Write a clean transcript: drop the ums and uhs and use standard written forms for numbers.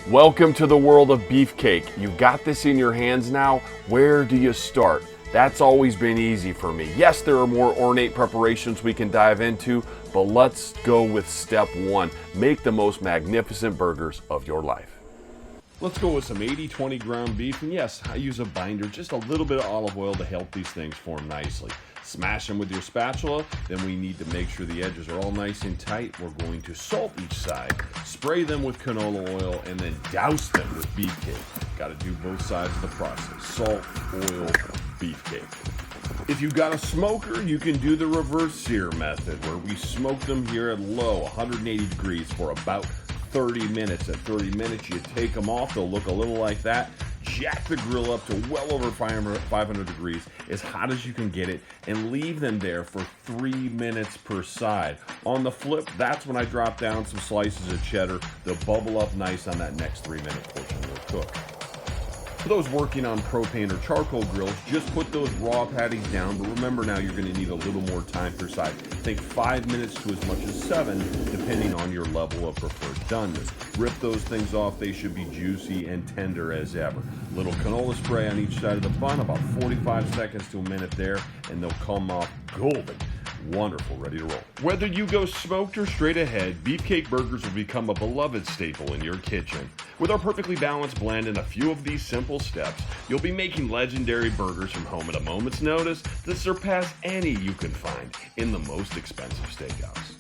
Welcome to the world of beefcake. You got this in your hands now. Where do you start? That's always been easy for me. Yes, there are more ornate preparations we can dive into, but let's go with step one. Make the most magnificent burgers of your life. Let's go with some 80/20 ground beef, and yes, I use a binder, just a little bit of olive oil to help these things form nicely. Smash them with your spatula, then we need to make sure the edges are all nice and tight. We're going to salt each side, spray them with canola oil, and then douse them with beefcake. Got to do both sides of the process. Salt, oil, beefcake. If you've got a smoker, you can do the reverse sear method, where we smoke them here at low, 180 degrees for about 30 minutes. At 30 minutes, you take them off. They'll look a little like that. Jack the grill up to well over 500 degrees, as hot as you can get it, and leave them there for 3 minutes per side. On the flip, that's when I drop down some slices of cheddar. They'll bubble up nice on that next 3-minute portion we'll cook. For those working on propane or charcoal grills, just put those raw patties down, but remember now you're going to need a little more time per side. Think 5 minutes to as much as 7, depending on your level of preferred doneness. Rip those things off, they should be juicy and tender as ever. Little canola spray on each side of the bun, about 45 seconds to a minute there, and they'll come off golden. Wonderful, ready to roll. Whether you go smoked or straight ahead, beefcake burgers will become a beloved staple in your kitchen. With our perfectly balanced blend and a few of these simple steps, you'll be making legendary burgers from home at a moment's notice that surpass any you can find in the most expensive steakhouse.